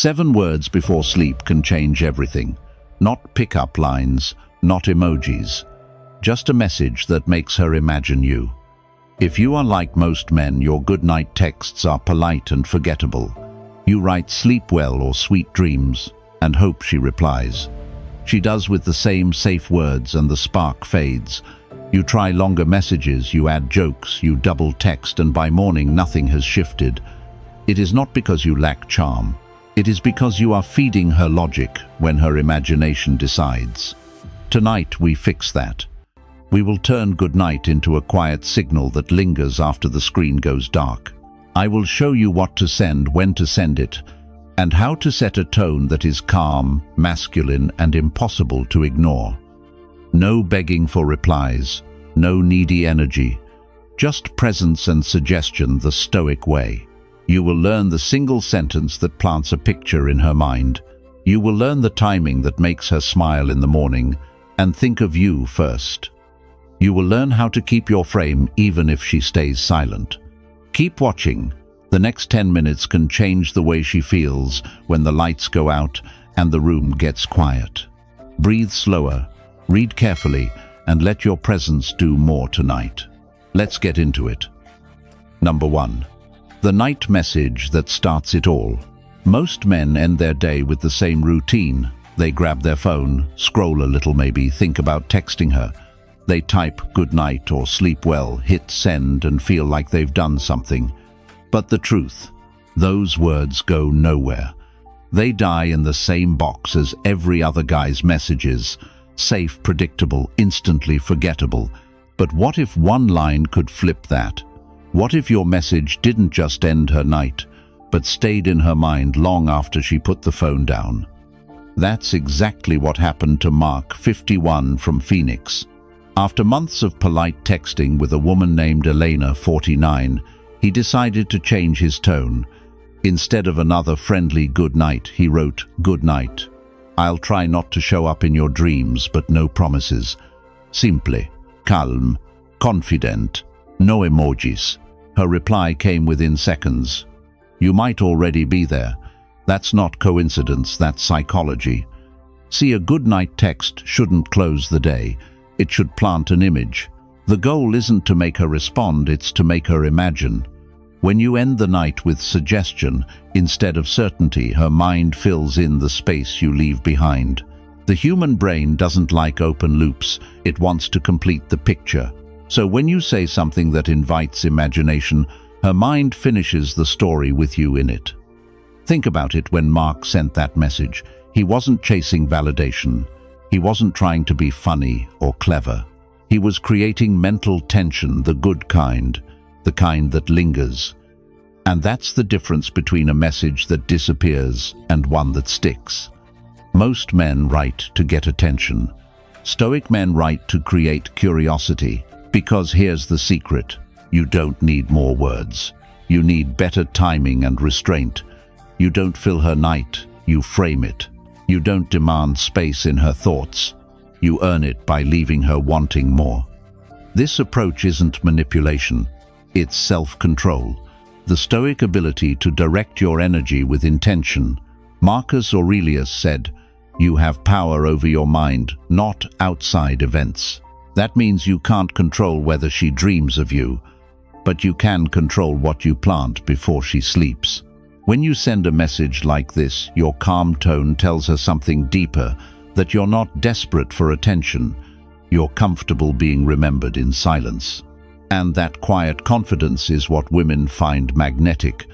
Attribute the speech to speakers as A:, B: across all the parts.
A: 7 words before sleep can change everything. Not pickup lines, not emojis. Just a message that makes her imagine you. If you are like most men, your goodnight texts are polite and forgettable. You write "sleep well" or "sweet dreams" and hope she replies. She does with the same safe words and the spark fades. You try longer messages, you add jokes, you double text, and by morning nothing has shifted. It is not because you lack charm. It is because you are feeding her logic when her imagination decides. Tonight we fix that. We will turn goodnight into a quiet signal that lingers after the screen goes dark. I will show you what to send, when to send it, and how to set a tone that is calm, masculine, and impossible to ignore. No begging for replies, no needy energy, just presence and suggestion the Stoic way. You will learn the single sentence that plants a picture in her mind. You will learn the timing that makes her smile in the morning and think of you first. You will learn how to keep your frame even if she stays silent. Keep watching. The next 10 minutes can change the way she feels when the lights go out and the room gets quiet. Breathe slower, read carefully, and let your presence do more tonight. Let's get into it. Number 1. The night message that starts it all. Most men end their day with the same routine. They grab their phone, scroll a little maybe, think about texting her. They type "good night" or "sleep well," hit send, and feel like they've done something. But the truth, those words go nowhere. They die in the same box as every other guy's messages. Safe, predictable, instantly forgettable. But what if one line could flip that? What if your message didn't just end her night, but stayed in her mind long after she put the phone down? That's exactly what happened to Mark, 51, from Phoenix. After months of polite texting with a woman named Elena, 49, he decided to change his tone. Instead of another friendly "good night," he wrote "good night. I'll try not to show up in your dreams, but no promises. Simple, calm, confident, no emojis." Her reply came within seconds. "You might already be there. That's not coincidence, that's psychology." See, a good night text shouldn't close the day. It should plant an image. The goal isn't to make her respond, it's to make her imagine. When you end the night with suggestion instead of certainty, her mind fills in the space you leave behind. The human brain doesn't like open loops. It wants to complete the picture. So when you say something that invites imagination, her mind finishes the story with you in it. Think about it. When Mark sent that message, he wasn't chasing validation. He wasn't trying to be funny or clever. He was creating mental tension, the good kind, the kind that lingers. And that's the difference between a message that disappears and one that sticks. Most men write to get attention. Stoic men write to create curiosity. Because here's the secret: you don't need more words. You need better timing and restraint. You don't fill her night, you frame it. You don't demand space in her thoughts. You earn it by leaving her wanting more. This approach isn't manipulation, it's self-control. The Stoic ability to direct your energy with intention. Marcus Aurelius said, "You have power over your mind, not outside events." That means you can't control whether she dreams of you, but you can control what you plant before she sleeps. When you send a message like this, your calm tone tells her something deeper, that you're not desperate for attention. You're comfortable being remembered in silence. And that quiet confidence is what women find magnetic,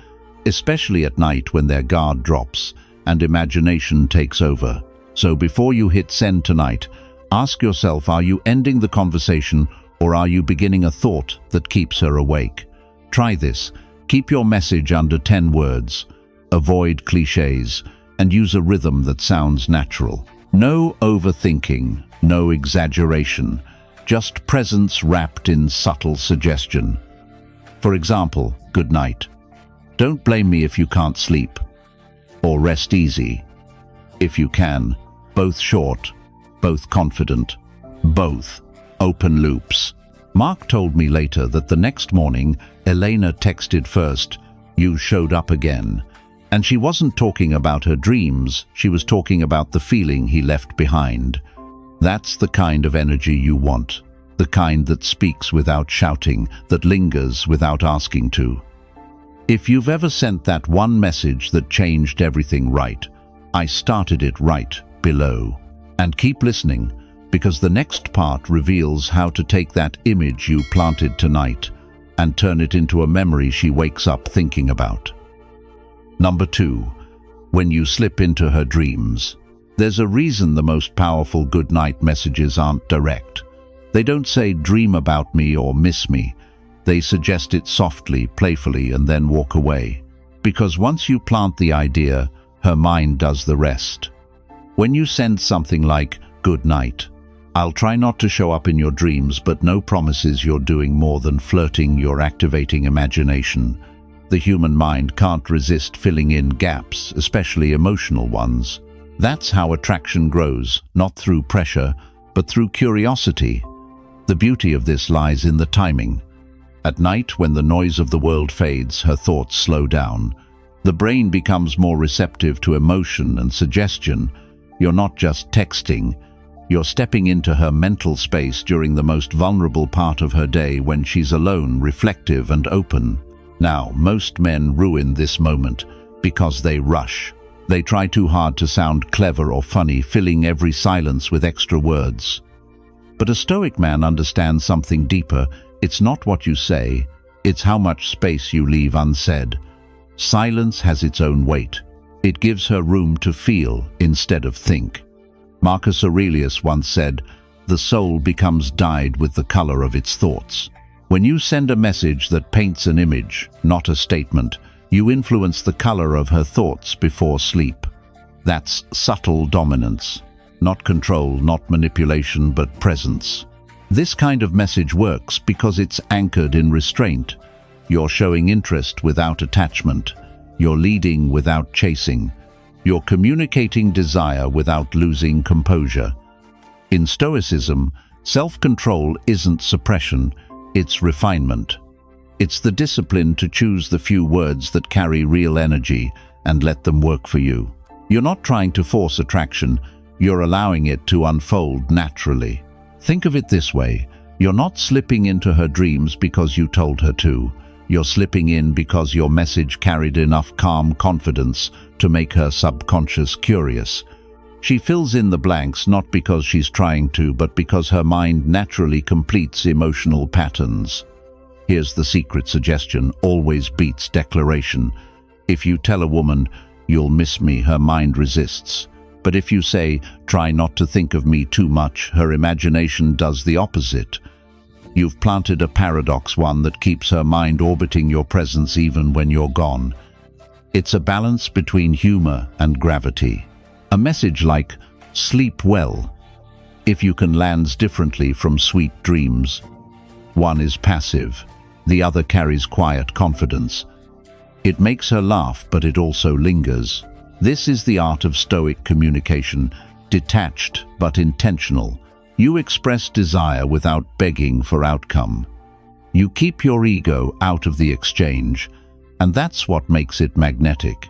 A: especially at night when their guard drops and imagination takes over. So before you hit send tonight, ask yourself, are you ending the conversation or are you beginning a thought that keeps her awake? Try this. Keep your message under 10 words. Avoid cliches and use a rhythm that sounds natural. No overthinking, no exaggeration, just presence wrapped in subtle suggestion. For example, "Good night. Don't blame me if you can't sleep." Or "Rest easy if you can." Both short, both confident, both open loops. Mark told me later that the next morning, Elena texted first, "You showed up again." And she wasn't talking about her dreams, she was talking about the feeling he left behind. That's the kind of energy you want, the kind that speaks without shouting, that lingers without asking to. If you've ever sent that one message that changed everything, right, I started it right below. And keep listening, because the next part reveals how to take that image you planted tonight and turn it into a memory she wakes up thinking about. Number 2, when you slip into her dreams. There's a reason the most powerful goodnight messages aren't direct. They don't say dream about me or miss me. They suggest it softly, playfully, and then walk away. Because once you plant the idea, her mind does the rest. When you send something like, good night, I'll try not to show up in your dreams, but no promises, you're doing more than flirting, you're activating imagination. The human mind can't resist filling in gaps, especially emotional ones. That's how attraction grows, not through pressure, but through curiosity. The beauty of this lies in the timing. At night, when the noise of the world fades, her thoughts slow down. The brain becomes more receptive to emotion and suggestion. You're not just texting, you're stepping into her mental space during the most vulnerable part of her day, when she's alone, reflective and open. Now, most men ruin this moment because they rush. They try too hard to sound clever or funny, filling every silence with extra words. But a Stoic man understands something deeper. It's not what you say, it's how much space you leave unsaid. Silence has its own weight. It gives her room to feel instead of think. Marcus Aurelius once said, "The soul becomes dyed with the color of its thoughts." When you send a message that paints an image, not a statement, you influence the color of her thoughts before sleep. That's subtle dominance. Not control, not manipulation, but presence. This kind of message works because it's anchored in restraint. You're showing interest without attachment. You're leading without chasing. You're communicating desire without losing composure. In Stoicism, self-control isn't suppression, it's refinement. It's the discipline to choose the few words that carry real energy and let them work for you. You're not trying to force attraction, you're allowing it to unfold naturally. Think of it this way, you're not slipping into her dreams because you told her to. You're slipping in because your message carried enough calm confidence to make her subconscious curious. She fills in the blanks not because she's trying to, but because her mind naturally completes emotional patterns. Here's the secret suggestion: always beats declaration. If you tell a woman, "You'll miss me," her mind resists. But if you say, "Try not to think of me too much," her imagination does the opposite. You've planted a paradox, one that keeps her mind orbiting your presence even when you're gone. It's a balance between humor and gravity. A message like, "Sleep well," if you can, lands differently from sweet dreams. One is passive, the other carries quiet confidence. It makes her laugh, but it also lingers. This is the art of Stoic communication, detached but intentional. You express desire without begging for outcome. You keep your ego out of the exchange, and that's what makes it magnetic.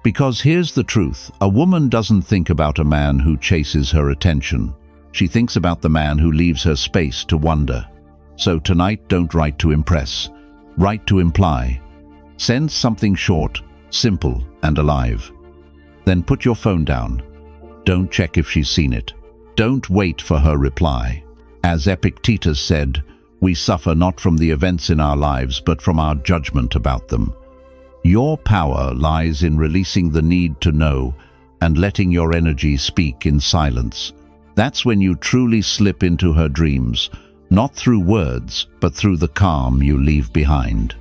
A: Because here's the truth, a woman doesn't think about a man who chases her attention. She thinks about the man who leaves her space to wonder. So tonight, don't write to impress, write to imply. Send something short, simple, and alive. Then put your phone down. Don't check if she's seen it. Don't wait for her reply. As Epictetus said, we suffer not from the events in our lives, but from our judgment about them. Your power lies in releasing the need to know and letting your energy speak in silence. That's when you truly slip into her dreams, not through words, but through the calm you leave behind.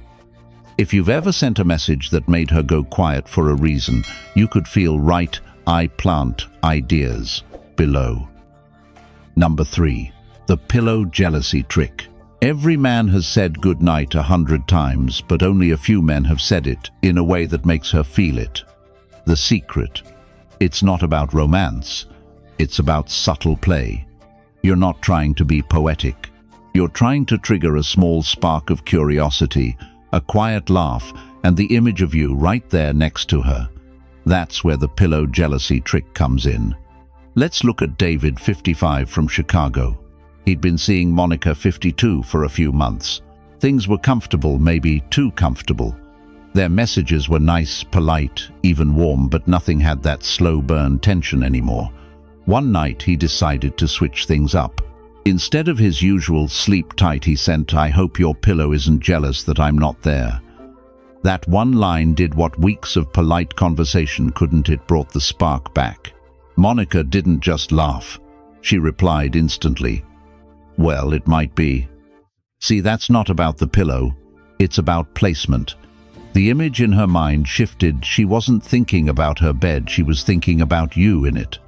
A: If you've ever sent a message that made her go quiet for a reason, you could feel right, I plant ideas below. Number 3, the pillow jealousy trick. Every man has said goodnight 100 times, but only a few men have said it in a way that makes her feel it. The secret: it's not about romance, it's about subtle play. You're not trying to be poetic. You're trying to trigger a small spark of curiosity, a quiet laugh, and the image of you right there next to her. That's where the pillow jealousy trick comes in. Let's look at David, 55, from Chicago. He'd been seeing Monica, 52, for a few months. Things were comfortable, maybe too comfortable. Their messages were nice, polite, even warm, but nothing had that slow burn tension anymore. One night he decided to switch things up. Instead of his usual sleep tight, he sent, "I hope your pillow isn't jealous that I'm not there." That one line did what weeks of polite conversation couldn't. It brought the spark back. Monica didn't just laugh. She replied instantly, "Well, it might be." See, that's not about the pillow. It's about placement. The image in her mind shifted. She wasn't thinking about her bed, she was thinking about you in it.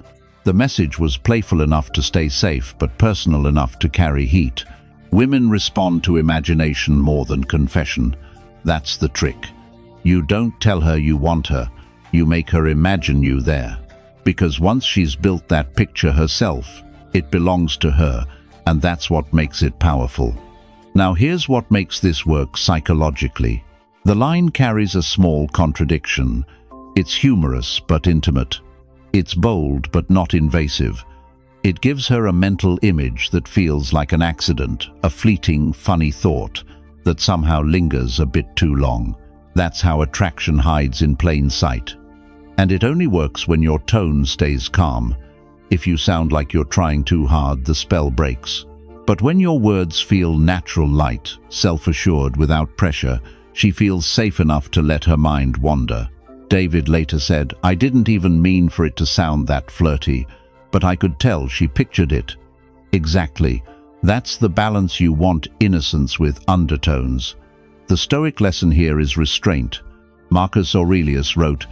A: The message was playful enough to stay safe, but personal enough to carry heat. Women respond to imagination more than confession. That's the trick. You don't tell her you want her, you make her imagine you there. Because once she's built that picture herself, it belongs to her, and that's what makes it powerful. Now here's what makes this work psychologically. The line carries a small contradiction. It's humorous but intimate. It's bold but not invasive. It gives her a mental image that feels like an accident, a fleeting, funny thought that somehow lingers a bit too long. That's how attraction hides in plain sight. And it only works when your tone stays calm. If you sound like you're trying too hard, the spell breaks. But when your words feel natural, light, self-assured, without pressure, she feels safe enough to let her mind wander. David later said, "I didn't even mean for it to sound that flirty, but I could tell she pictured it." Exactly. That's the balance you want, innocence with undertones. The Stoic lesson here is restraint. Marcus Aurelius wrote,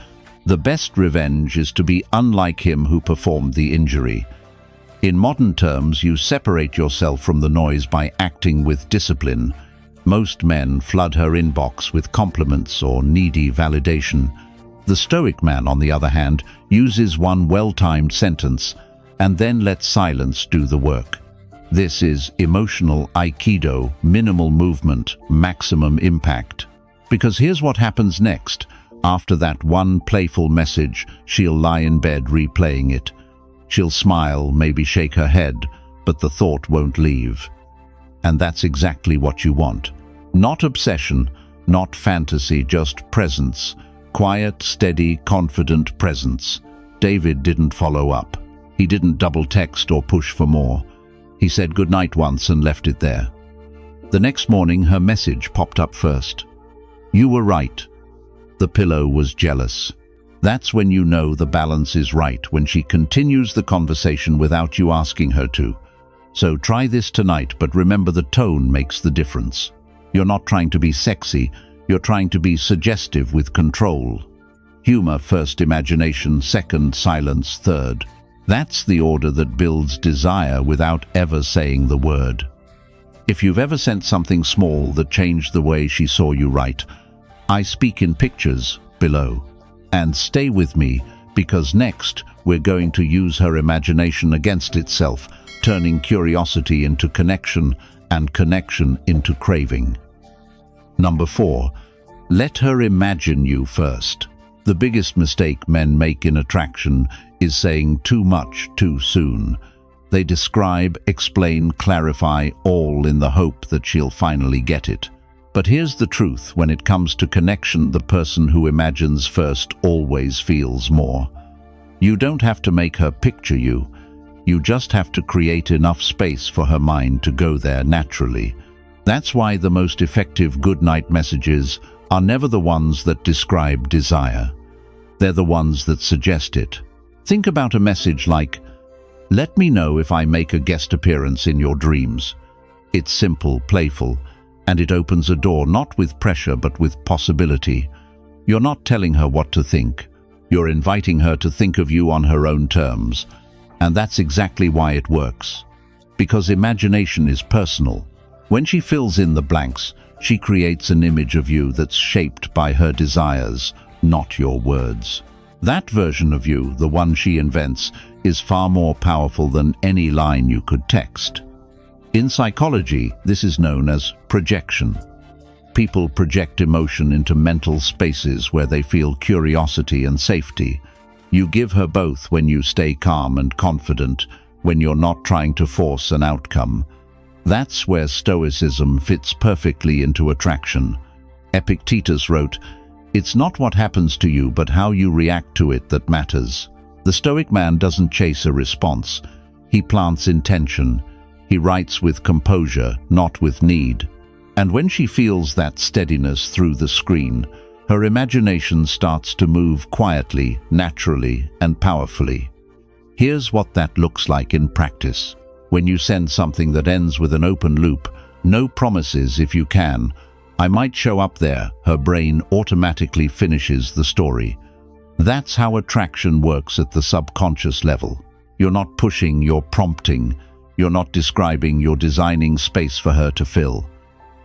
A: "The best revenge is to be unlike him who performed the injury." In modern terms, you separate yourself from the noise by acting with discipline. Most men flood her inbox with compliments or needy validation. The Stoic man, on the other hand, uses one well-timed sentence and then lets silence do the work. This is emotional Aikido, minimal movement, maximum impact. Because here's what happens next. After that one playful message, she'll lie in bed replaying it. She'll smile, maybe shake her head, but the thought won't leave. And that's exactly what you want. Not obsession, not fantasy, just presence. Quiet, steady, confident presence. David didn't follow up. He didn't double text or push for more. He said goodnight once and left it there. The next morning, her message popped up first. "You were right. The pillow was jealous." That's when you know the balance is right, when she continues the conversation without you asking her to. So try this tonight, but remember the tone makes the difference. You're not trying to be sexy, you're trying to be suggestive with control. Humor first, imagination second, silence third. That's the order that builds desire without ever saying the word. If you've ever sent something small that changed the way she saw you, write, "I speak in pictures," below. And stay with me, because next we're going to use her imagination against itself, turning curiosity into connection and connection into craving. Number 4, let her imagine you first. The biggest mistake men make in attraction is saying too much too soon. They describe, explain, clarify, all in the hope that she'll finally get it. But here's the truth, when it comes to connection, the person who imagines first always feels more. You don't have to make her picture you. You just have to create enough space for her mind to go there naturally. That's why the most effective goodnight messages are never the ones that describe desire. They're the ones that suggest it. Think about a message like, "Let me know if I make a guest appearance in your dreams." It's simple, playful, and it opens a door not with pressure but with possibility. You're not telling her what to think. You're inviting her to think of you on her own terms. And that's exactly why it works. Because imagination is personal. When she fills in the blanks, she creates an image of you that's shaped by her desires, not your words. That version of you, the one she invents, is far more powerful than any line you could text. In psychology, this is known as projection. People project emotion into mental spaces where they feel curiosity and safety. You give her both when you stay calm and confident, when you're not trying to force an outcome. That's where Stoicism fits perfectly into attraction. Epictetus wrote, "It's not what happens to you, but how you react to it that matters." The Stoic man doesn't chase a response. He plants intention. He writes with composure, not with need. And when she feels that steadiness through the screen, her imagination starts to move quietly, naturally, and powerfully. Here's what that looks like in practice. When you send something that ends with an open loop, "No promises if you can, I might show up there," her brain automatically finishes the story. That's how attraction works at the subconscious level. You're not pushing, you're prompting. You're not describing, you're designing space for her to fill.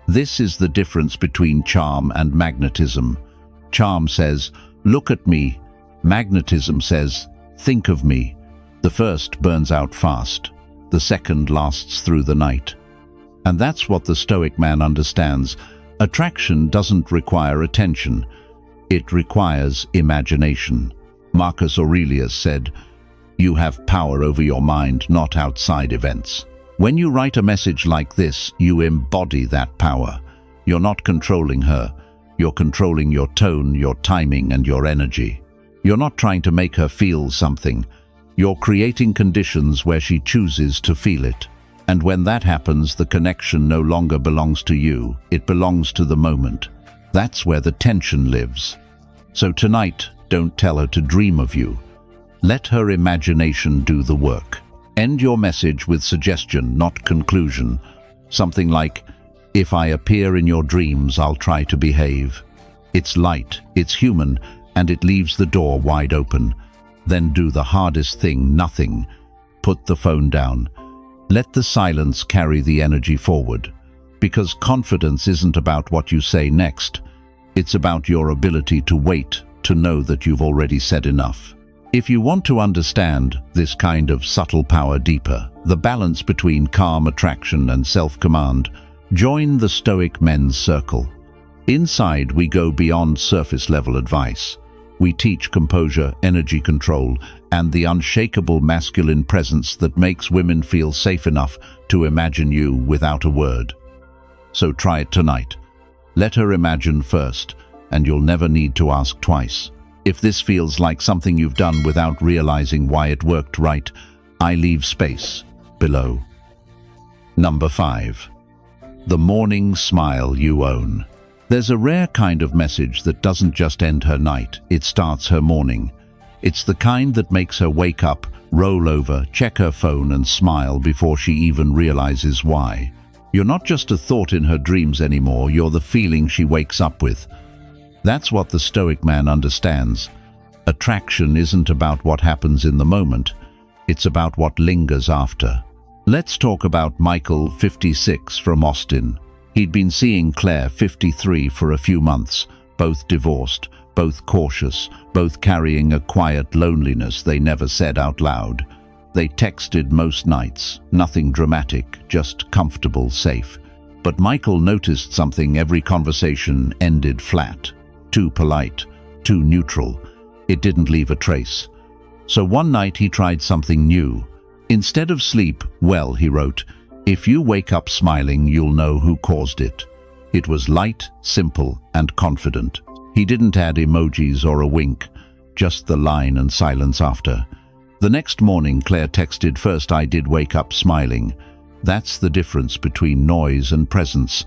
A: This is the difference between charm and magnetism. Charm says, "Look at me." Magnetism says, "Think of me." The first burns out fast. The second lasts through the night. And that's what the Stoic man understands. Attraction doesn't require attention. It requires imagination. Marcus Aurelius said, "You have power over your mind, not outside events." When you write a message like this, you embody that power. You're not controlling her. You're controlling your tone, your timing, and your energy. You're not trying to make her feel something. You're creating conditions where she chooses to feel it. And when that happens, the connection no longer belongs to you. It belongs to the moment. That's where the tension lives. So tonight, don't tell her to dream of you. Let her imagination do the work. End your message with suggestion, not conclusion. Something like, "If I appear in your dreams, I'll try to behave." It's light, it's human, and it leaves the door wide open. Then do the hardest thing, nothing. Put the phone down. Let the silence carry the energy forward. Because confidence isn't about what you say next. It's about your ability to wait, to know that you've already said enough. If you want to understand this kind of subtle power deeper, the balance between calm attraction and self-command, join the Stoic Men's Circle. Inside, we go beyond surface-level advice. We teach composure, energy control, and the unshakable masculine presence that makes women feel safe enough to imagine you without a word. So try it tonight. Let her imagine first, and you'll never need to ask twice. If this feels like something you've done without realizing why it worked right, I leave space below. Number 5. The morning smile you own. There's a rare kind of message that doesn't just end her night, it starts her morning. It's the kind that makes her wake up, roll over, check her phone and smile before she even realizes why. You're not just a thought in her dreams anymore, you're the feeling she wakes up with. That's what the Stoic man understands. Attraction isn't about what happens in the moment, it's about what lingers after. Let's talk about Michael, 56, from Austin. He'd been seeing Claire, 53, for a few months, both divorced, both cautious, both carrying a quiet loneliness they never said out loud. They texted most nights, nothing dramatic, just comfortable, safe. But Michael noticed something. Every conversation ended flat. Too polite, too neutral. It didn't leave a trace. So one night he tried something new. Instead of sleep, well, he wrote, "If you wake up smiling, you'll know who caused it." It was light, simple, and confident. He didn't add emojis or a wink, just the line and silence after. The next morning, Claire texted, "First, I did wake up smiling." That's the difference between noise and presence.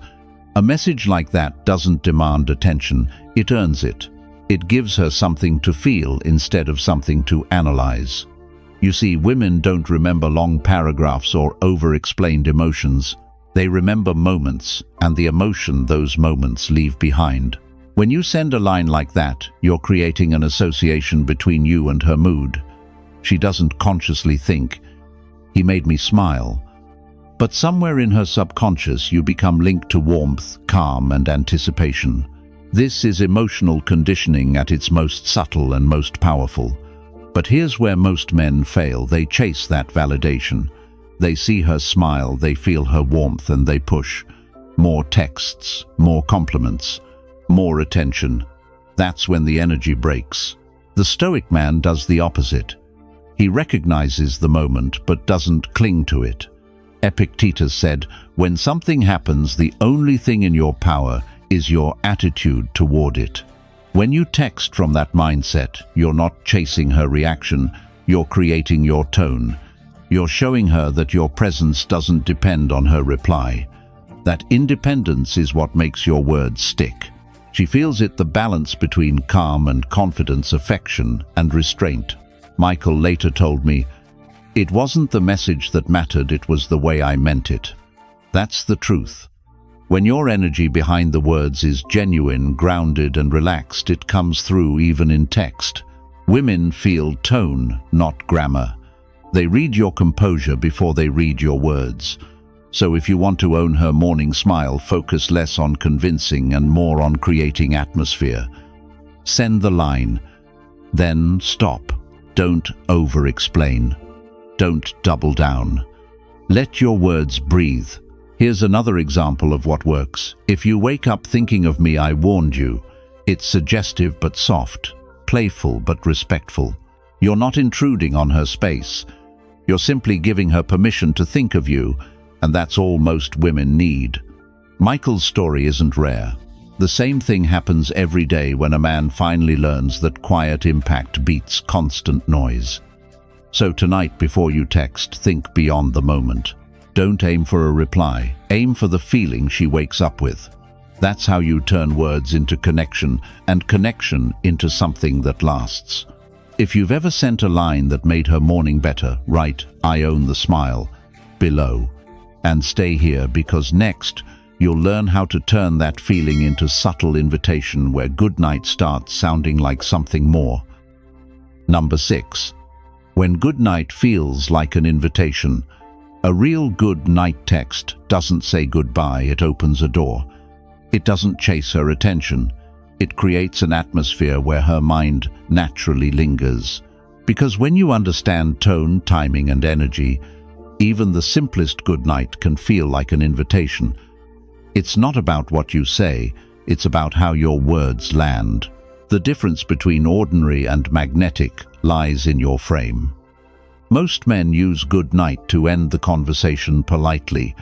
A: A message like that doesn't demand attention, it earns it. It gives her something to feel instead of something to analyze. You see, women don't remember long paragraphs or over-explained emotions. They remember moments, and the emotion those moments leave behind. When you send a line like that, you're creating an association between you and her mood. She doesn't consciously think, "He made me smile." But somewhere in her subconscious, you become linked to warmth, calm, and anticipation. This is emotional conditioning at its most subtle and most powerful. But here's where most men fail. They chase that validation. They see her smile, they feel her warmth, and they push. more texts, more compliments, more attention. That's when the energy breaks. The Stoic man does the opposite. He recognizes the moment but doesn't cling to it. Epictetus said, "When something happens, the only thing in your power is your attitude toward it." When you text from that mindset, you're not chasing her reaction, you're creating your tone. You're showing her that your presence doesn't depend on her reply. That independence is what makes your words stick. She feels it, the balance between calm and confidence, affection and restraint. Michael later told me, "It wasn't the message that mattered, it was the way I meant it." That's the truth. When your energy behind the words is genuine, grounded and relaxed, it comes through even in text. Women feel tone, not grammar. They read your composure before they read your words. So if you want to own her morning smile, focus less on convincing and more on creating atmosphere. Send the line, then stop. Don't over-explain. Don't double down. Let your words breathe. Here's another example of what works. If you wake up thinking of me, I warned you. It's suggestive but soft, playful but respectful. You're not intruding on her space. You're simply giving her permission to think of you, and that's all most women need. Michael's story isn't rare. The same thing happens every day when a man finally learns that quiet impact beats constant noise. So tonight, before you text, think beyond the moment. Don't aim for a reply. Aim for the feeling she wakes up with. That's how you turn words into connection, and connection into something that lasts. If you've ever sent a line that made her morning better, write "I own the smile" below. And stay here, because next you'll learn how to turn that feeling into subtle invitation where goodnight starts sounding like something more. Number 6. When goodnight feels like an invitation. A real good night text doesn't say goodbye, it opens a door. It doesn't chase her attention. It creates an atmosphere where her mind naturally lingers. Because when you understand tone, timing and energy, even the simplest goodnight can feel like an invitation. It's not about what you say, it's about how your words land. The difference between ordinary and magnetic lies in your frame. Most men use good night to end the conversation politely.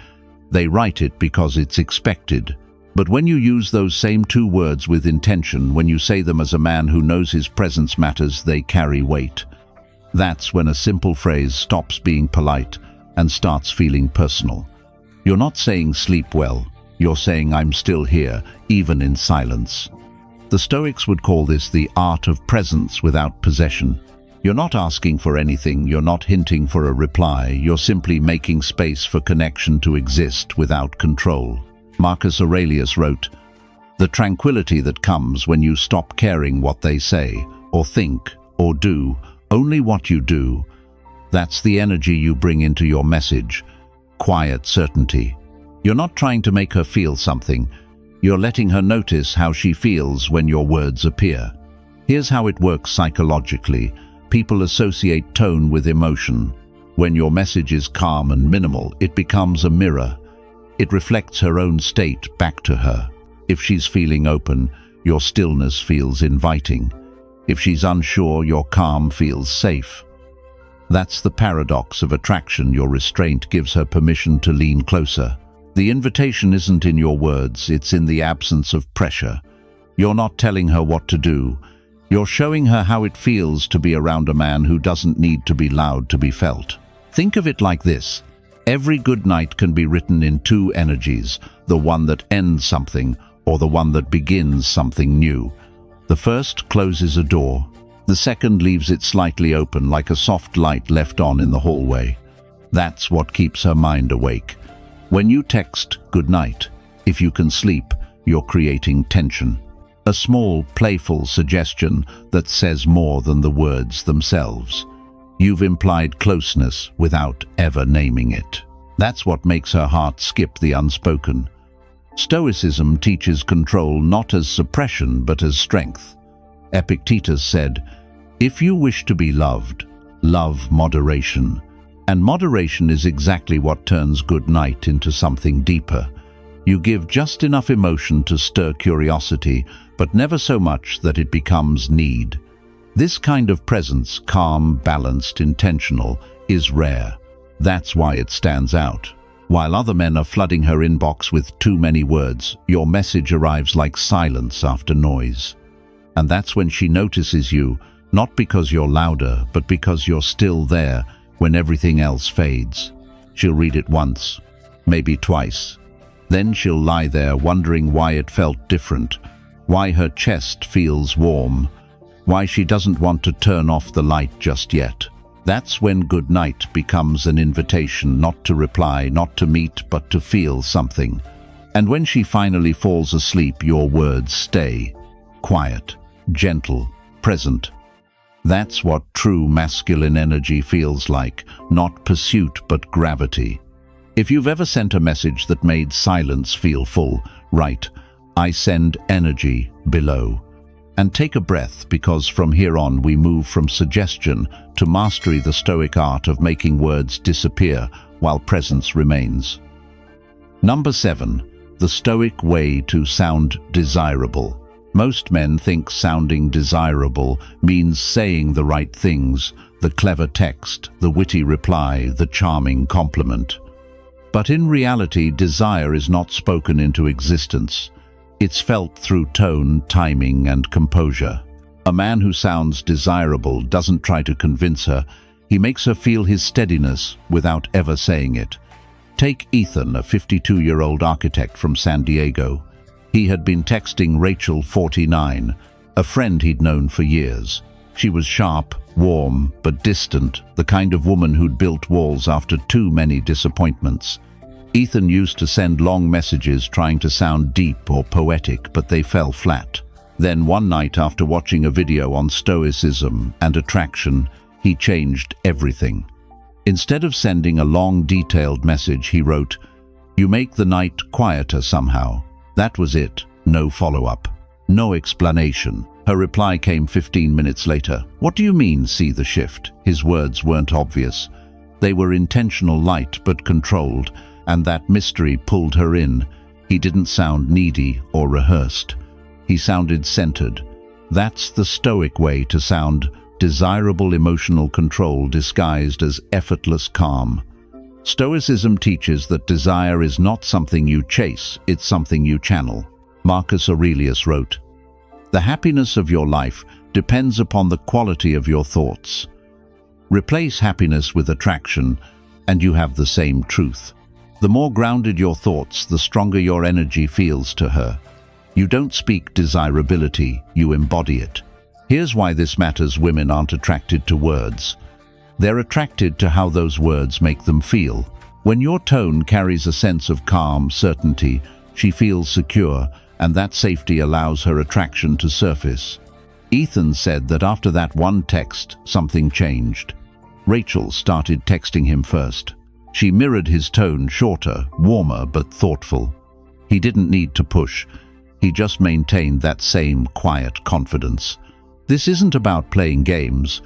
A: They write it because it's expected. But when you use those same 2 words with intention, when you say them as a man who knows his presence matters, they carry weight. That's when a simple phrase stops being polite and starts feeling personal. You're not saying "sleep well," you're saying "I'm still here," even in silence. The Stoics would call this the art of presence without possession. You're not asking for anything, you're not hinting for a reply, you're simply making space for connection to exist without control. Marcus Aurelius wrote, "The tranquility that comes when you stop caring what they say, or think, or do, only what you do, that's the energy you bring into your message. Quiet certainty. You're not trying to make her feel something, you're letting her notice how she feels when your words appear." Here's how it works psychologically. People associate tone with emotion. When your message is calm and minimal, it becomes a mirror. It reflects her own state back to her. If she's feeling open, your stillness feels inviting. If she's unsure, your calm feels safe. That's the paradox of attraction. Your restraint gives her permission to lean closer. The invitation isn't in your words, it's in the absence of pressure. You're not telling her what to do. You're showing her how it feels to be around a man who doesn't need to be loud to be felt. Think of it like this. Every good night can be written in 2 energies, the one that ends something or the one that begins something new. The first closes a door. The second leaves it slightly open, like a soft light left on in the hallway. That's what keeps her mind awake. When you text "good night," if you can sleep, you're creating tension. A small, playful suggestion that says more than the words themselves. You've implied closeness without ever naming it. That's what makes her heart skip the unspoken. Stoicism teaches control not as suppression but as strength. Epictetus said, "If you wish to be loved, love moderation." And moderation is exactly what turns good night into something deeper. You give just enough emotion to stir curiosity, but never so much that it becomes need. This kind of presence, calm, balanced, intentional, is rare. That's why it stands out. While other men are flooding her inbox with too many words, your message arrives like silence after noise. And that's when she notices you, not because you're louder, but because you're still there when everything else fades. She'll read it once, maybe twice. Then she'll lie there wondering why it felt different, why her chest feels warm, why she doesn't want to turn off the light just yet. That's when good night becomes an invitation not to reply, not to meet, but to feel something. And when she finally falls asleep, your words stay. Quiet, gentle, present. That's what true masculine energy feels like, not pursuit but gravity. If you've ever sent a message that made silence feel full, write, "I send energy below." And take a breath, because from here on we move from suggestion to mastery, the Stoic art of making words disappear while presence remains. Number 7. The Stoic way to sound desirable. Most men think sounding desirable means saying the right things, the clever text, the witty reply, the charming compliment. But in reality, desire is not spoken into existence. It's felt through tone, timing, and composure. A man who sounds desirable doesn't try to convince her. He makes her feel his steadiness without ever saying it. Take Ethan, a 52-year-old architect from San Diego. He had been texting Rachel, 49, a friend he'd known for years. She was sharp, warm, but distant, the kind of woman who'd built walls after too many disappointments. Ethan used to send long messages trying to sound deep or poetic, but they fell flat. Then one night, after watching a video on Stoicism and attraction, he changed everything. Instead of sending a long, detailed message, he wrote, "You make the night quieter somehow." That was it. No follow-up. No explanation. Her reply came 15 minutes later. "What do you mean, see the shift?" His words weren't obvious. They were intentional, light but controlled, and that mystery pulled her in. He didn't sound needy or rehearsed. He sounded centered. That's the Stoic way to sound: desirable emotional control disguised as effortless calm. Stoicism teaches that desire is not something you chase, it's something you channel. Marcus Aurelius wrote, "The happiness of your life depends upon the quality of your thoughts." Replace happiness with attraction, and you have the same truth. The more grounded your thoughts, the stronger your energy feels to her. You don't speak desirability, you embody it. Here's why this matters: women aren't attracted to words. They're attracted to how those words make them feel. When your tone carries a sense of calm, certainty, she feels secure, and that safety allows her attraction to surface. Ethan said that after that one text, something changed. Rachel started texting him first. She mirrored his tone, shorter, warmer, but thoughtful. He didn't need to push. He just maintained that same quiet confidence. This isn't about playing games.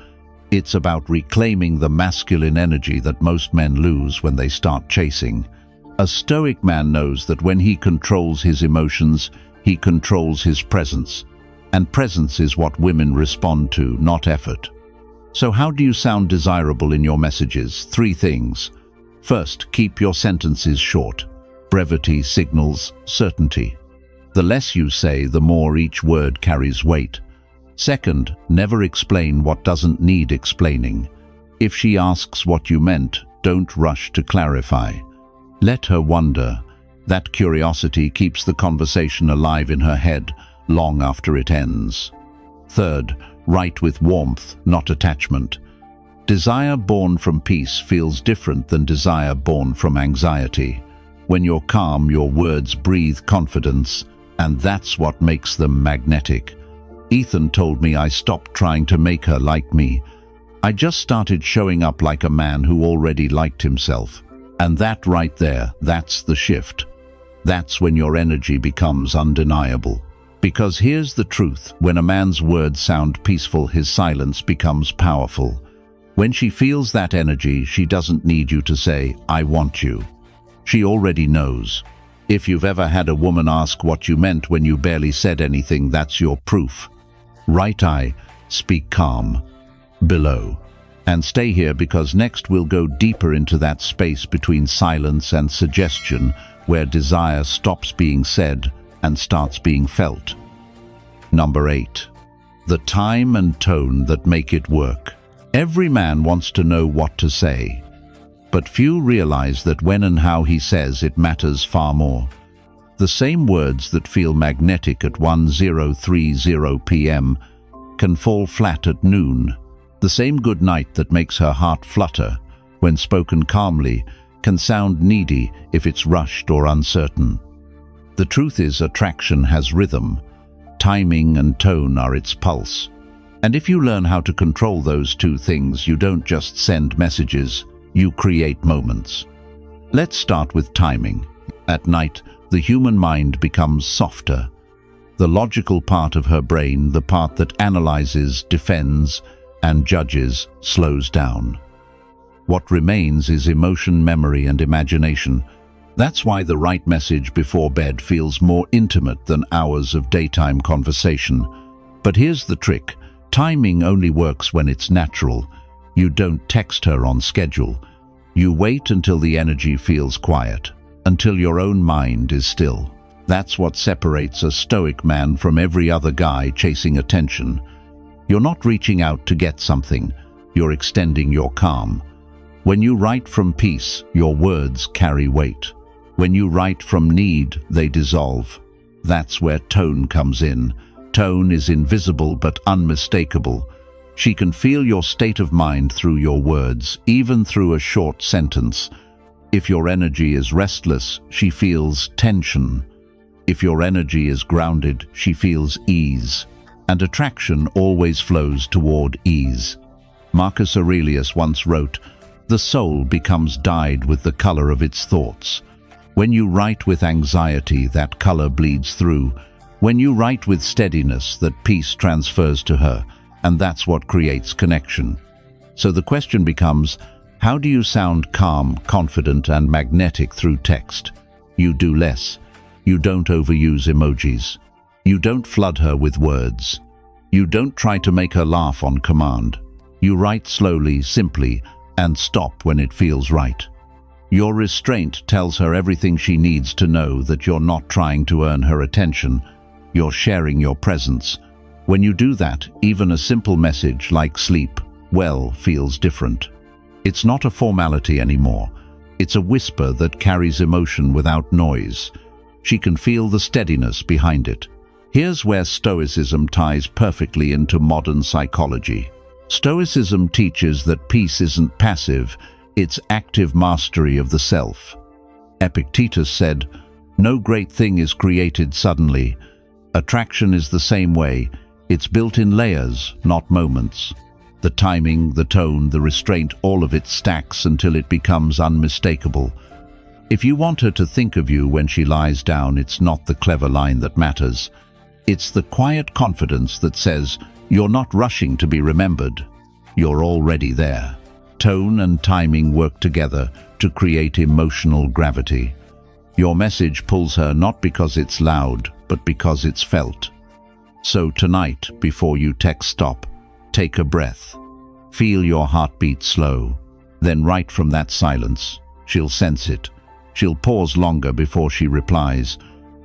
A: It's about reclaiming the masculine energy that most men lose when they start chasing. A Stoic man knows that when he controls his emotions, he controls his presence. And presence is what women respond to, not effort. So how do you sound desirable in your messages? 3 things. First, keep your sentences short. Brevity signals certainty. The less you say, the more each word carries weight. Second, never explain what doesn't need explaining. If she asks what you meant, don't rush to clarify. Let her wonder. That curiosity keeps the conversation alive in her head long after it ends. Third, write with warmth, not attachment. Desire born from peace feels different than desire born from anxiety. When you're calm, your words breathe confidence, and that's what makes them magnetic. Ethan told me I stopped trying to make her like me. I just started showing up like a man who already liked himself. And that right there, that's the shift. That's when your energy becomes undeniable. Because here's the truth: when a man's words sound peaceful, his silence becomes powerful. When she feels that energy, she doesn't need you to say, "I want you." She already knows. If you've ever had a woman ask what you meant when you barely said anything, that's your proof. Right eye, speak calm. Below. And stay here, because next we'll go deeper into that space between silence and suggestion, where desire stops being said and starts being felt. Number 8. The time and tone that make it work. Every man wants to know what to say, but few realize that when and how he says it matters far more. The same words that feel magnetic at 10:30 p.m. can fall flat at noon. The same good night that makes her heart flutter, when spoken calmly, can sound needy if it's rushed or uncertain. The truth is, attraction has rhythm. Timing and tone are its pulse. And if you learn how to control those two things, you don't just send messages, you create moments. Let's start with timing. At night, the human mind becomes softer. The logical part of her brain, the part that analyzes, defends, and judges, slows down. What remains is emotion, memory, and imagination. That's why the right message before bed feels more intimate than hours of daytime conversation. But here's the trick. Timing only works when it's natural. You don't text her on schedule. You wait until the energy feels quiet, until your own mind is still. That's what separates a stoic man from every other guy chasing attention. You're not reaching out to get something. You're extending your calm. When you write from peace, your words carry weight. When you write from need, they dissolve. That's where tone comes in. Tone is invisible but unmistakable. She can feel your state of mind through your words, even through a short sentence. If your energy is restless, she feels tension. If your energy is grounded, she feels ease. And attraction always flows toward ease. Marcus Aurelius once wrote, "The soul becomes dyed with the color of its thoughts." When you write with anxiety, that color bleeds through. When you write with steadiness, that peace transfers to her, and that's what creates connection. So the question becomes, how do you sound calm, confident, and magnetic through text? You do less. You don't overuse emojis. You don't flood her with words. You don't try to make her laugh on command. You write slowly, simply, and stop when it feels right. Your restraint tells her everything she needs to know, that you're not trying to earn her attention. You're sharing your presence. When you do that, even a simple message like "sleep well" feels different. It's not a formality anymore. It's a whisper that carries emotion without noise. She can feel the steadiness behind it. Here's where Stoicism ties perfectly into modern psychology. Stoicism teaches that peace isn't passive, it's active mastery of the self. Epictetus said, "No great thing is created suddenly. Attraction is the same way. It's built in layers, not moments." The timing, the tone, the restraint, all of it stacks until it becomes unmistakable. If you want her to think of you when she lies down, it's not the clever line that matters. It's the quiet confidence that says, you're not rushing to be remembered. You're already there. Tone and timing work together to create emotional gravity. Your message pulls her not because it's loud, but because it's felt. So tonight, before you text stop, take a breath. Feel your heartbeat slow. Then write from that silence. She'll sense it. She'll pause longer before she replies.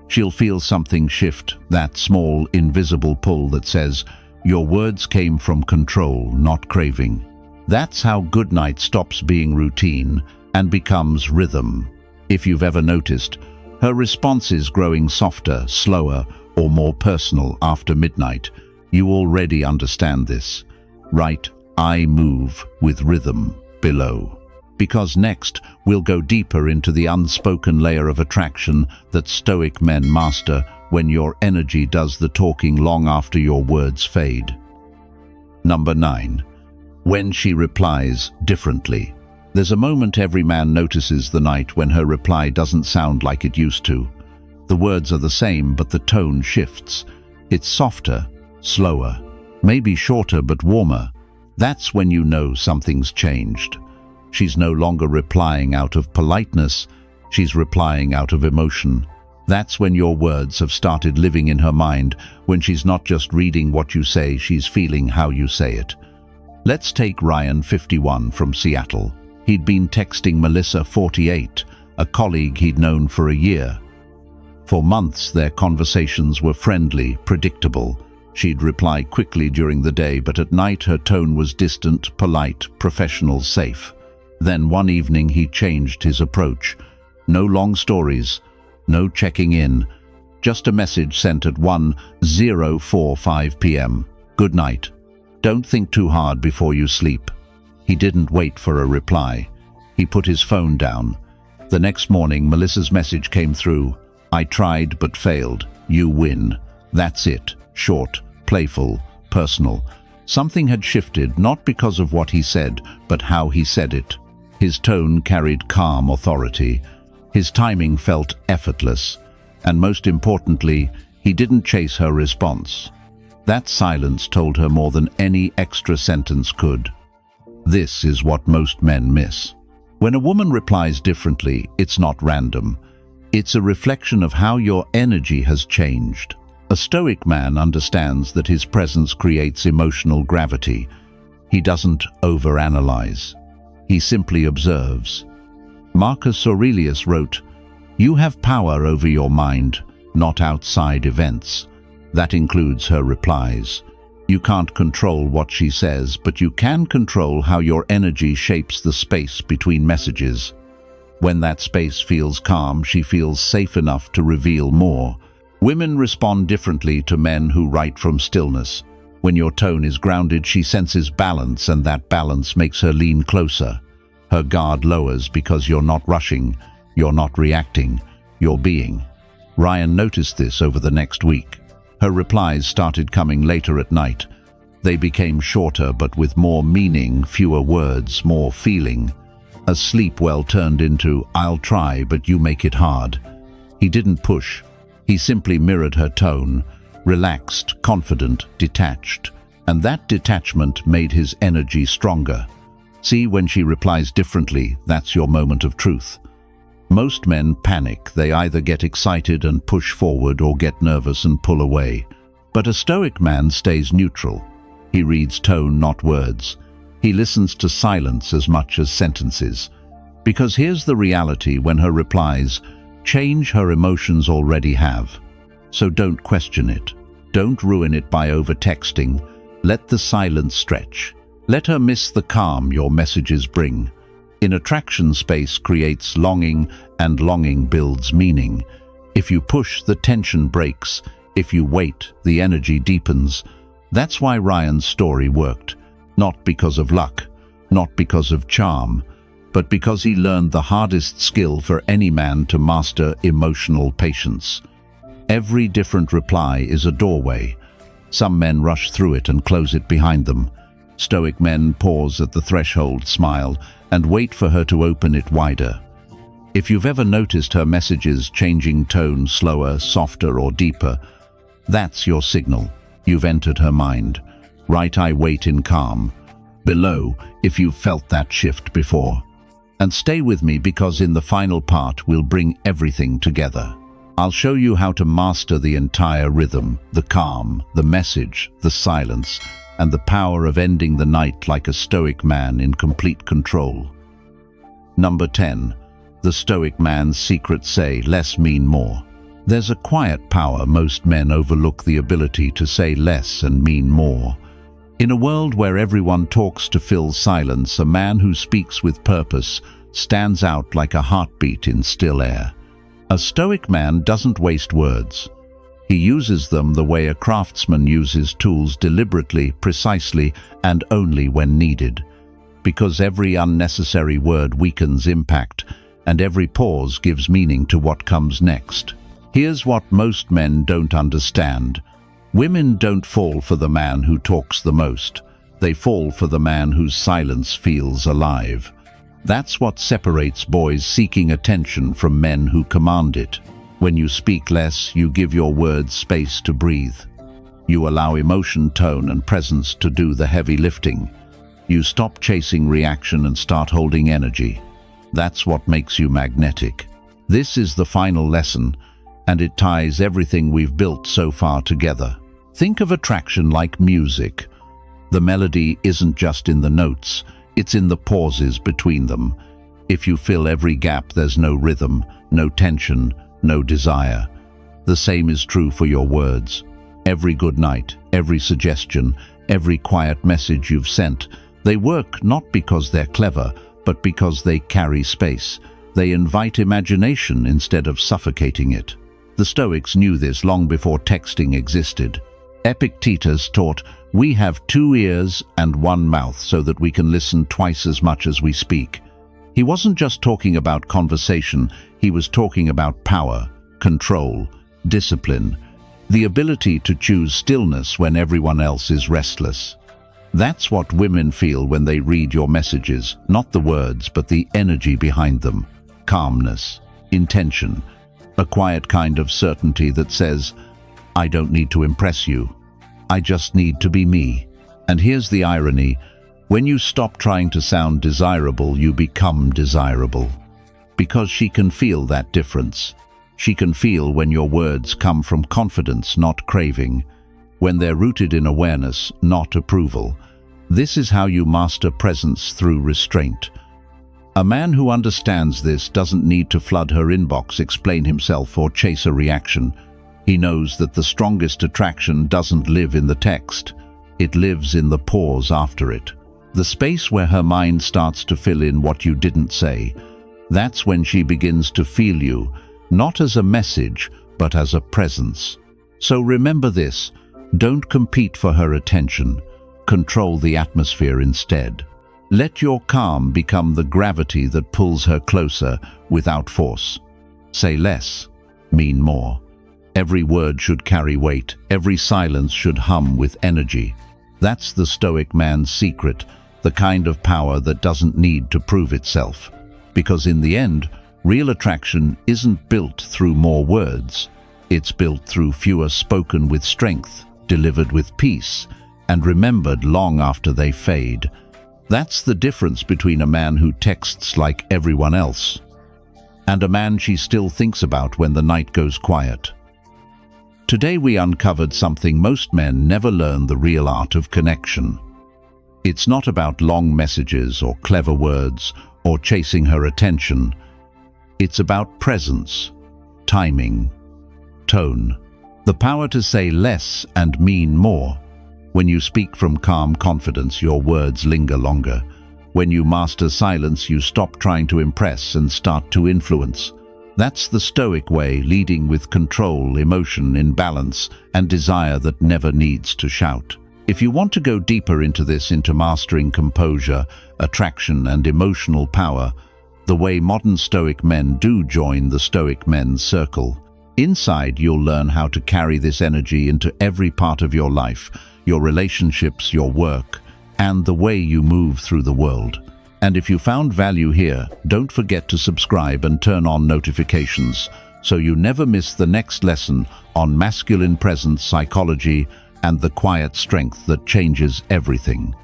A: She'll feel something shift, that small, invisible pull that says, your words came from control, not craving. That's how goodnight stops being routine and becomes rhythm. If you've ever noticed, her response is growing softer, slower, or more personal after midnight. You already understand this. Write, "I move with rhythm" below. Because next, we'll go deeper into the unspoken layer of attraction that Stoic men master when your energy does the talking long after your words fade. Number 9. When she replies differently. There's a moment every man notices the night when her reply doesn't sound like it used to. The words are the same, but the tone shifts. It's softer, slower, maybe shorter but warmer. That's when you know something's changed. She's no longer replying out of politeness, she's replying out of emotion. That's when your words have started living in her mind, when she's not just reading what you say, she's feeling how you say it. Let's take Ryan, 51, from Seattle. He'd been texting Melissa, 48, a colleague he'd known for a year. For months, their conversations were friendly, predictable. She'd reply quickly during the day, but at night her tone was distant, polite, professional, safe. Then one evening he changed his approach. No long stories, no checking in, just a message sent at 1:045 p.m. Good night. Don't think too hard before you sleep. He didn't wait for a reply. He put his phone down. The next morning, Melissa's message came through. I tried but failed. You win. That's it. Short, playful, personal. Something had shifted, not because of what he said, but how he said it. His tone carried calm authority. His timing felt effortless. And most importantly, he didn't chase her response. That silence told her more than any extra sentence could. This is what most men miss. When a woman replies differently, it's not random. It's a reflection of how your energy has changed. A Stoic man understands that his presence creates emotional gravity. He doesn't overanalyze. He simply observes. Marcus Aurelius wrote, "You have power over your mind, not outside events." That includes her replies. You can't control what she says, but you can control how your energy shapes the space between messages. When that space feels calm, she feels safe enough to reveal more. Women respond differently to men who write from stillness. When your tone is grounded, she senses balance, and that balance makes her lean closer. Her guard lowers because you're not rushing, you're not reacting, you're being. Ryan noticed this over the next week. Her replies started coming later at night. They became shorter but with more meaning, fewer words, more feeling. A sleep well turned into, "I'll try, but you make it hard." He didn't push. He simply mirrored her tone, relaxed, confident, detached. And that detachment made his energy stronger. See, when she replies differently, that's your moment of truth. Most men panic. They either get excited and push forward or get nervous and pull away. But a Stoic man stays neutral. He reads tone, not words. He listens to silence as much as sentences. Because here's the reality: when her replies change, her emotions already have. So don't question it. Don't ruin it by over-texting. Let the silence stretch. Let her miss the calm your messages bring. In attraction, space creates longing, and longing builds meaning. If you push, the tension breaks. If you wait, the energy deepens. That's why Ryan's story worked. Not because of luck, not because of charm, but because he learned the hardest skill for any man to master: emotional patience. Every different reply is a doorway. Some men rush through it and close it behind them. Stoic men pause at the threshold, smile, and wait for her to open it wider. If you've ever noticed her messages changing tone, slower, softer, or deeper, that's your signal. You've entered her mind. Write "I wait" in calm below if you've felt that shift before. And stay with me, because in the final part we'll bring everything together. I'll show you how to master the entire rhythm, the calm, the message, the silence, and the power of ending the night like a Stoic man in complete control. Number 10. The Stoic man's secret: say less, mean more. There's a quiet power. Most men overlook the ability to say less and mean more. In a world where everyone talks to fill silence, a man who speaks with purpose stands out like a heartbeat in still air. A Stoic man doesn't waste words. He uses them the way a craftsman uses tools: deliberately, precisely, and only when needed. Because every unnecessary word weakens impact, and every pause gives meaning to what comes next. Here's what most men don't understand. Women don't fall for the man who talks the most. They fall for the man whose silence feels alive. That's what separates boys seeking attention from men who command it. When you speak less, you give your words space to breathe. You allow emotion, tone, and presence to do the heavy lifting. You stop chasing reaction and start holding energy. That's what makes you magnetic. This is the final lesson. and it ties everything we've built so far together. Think of attraction like music. The melody isn't just in the notes, it's in the pauses between them. If you fill every gap, there's no rhythm, no tension, no desire. The same is true for your words. Every good night, every suggestion, every quiet message you've sent, they work not because they're clever, but because they carry space. They invite imagination instead of suffocating it. The Stoics knew this long before texting existed. Epictetus taught, "We have 2 ears and 1 mouth so that we can listen twice as much as we speak." He wasn't just talking about conversation, he was talking about power, control, discipline, the ability to choose stillness when everyone else is restless. That's what women feel when they read your messages, not the words, but the energy behind them. Calmness, intention, a quiet kind of certainty that says, "I don't need to impress you. I just need to be me." And here's the irony. When you stop trying to sound desirable, you become desirable. Because she can feel that difference. She can feel when your words come from confidence, not craving. When they're rooted in awareness, not approval. This is how you master presence through restraint. A man who understands this doesn't need to flood her inbox, explain himself, or chase a reaction. He knows that the strongest attraction doesn't live in the text. It lives in the pause after it. The space where her mind starts to fill in what you didn't say. That's when she begins to feel you, not as a message, but as a presence. So remember this, don't compete for her attention. Control the atmosphere instead. Let your calm become the gravity that pulls her closer without force. Say less, mean more. Every word should carry weight, every silence should hum with energy. That's the Stoic man's secret, the kind of power that doesn't need to prove itself. Because in the end, real attraction isn't built through more words. It's built through fewer spoken with strength, delivered with peace, and remembered long after they fade. That's the difference between a man who texts like everyone else and a man she still thinks about when the night goes quiet. Today we uncovered something most men never learn: the real art of connection. It's not about long messages or clever words or chasing her attention. It's about presence, timing, tone, the power to say less and mean more. When you speak from calm confidence, your words linger longer. When you master silence, you stop trying to impress and start to influence. That's the Stoic way, leading with control, emotion in balance, and desire that never needs to shout. If you want to go deeper into mastering composure, attraction, and emotional power, the way modern Stoic men do, join the Stoic Men's Circle. Inside, you'll learn how to carry this energy into every part of your life, your relationships, your work, and the way you move through the world. And if you found value here, don't forget to subscribe and turn on notifications so you never miss the next lesson on masculine presence, psychology, and the quiet strength that changes everything.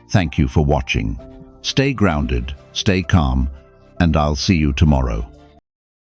A: Thank you for watching. Stay grounded, stay calm, and I'll see you tomorrow.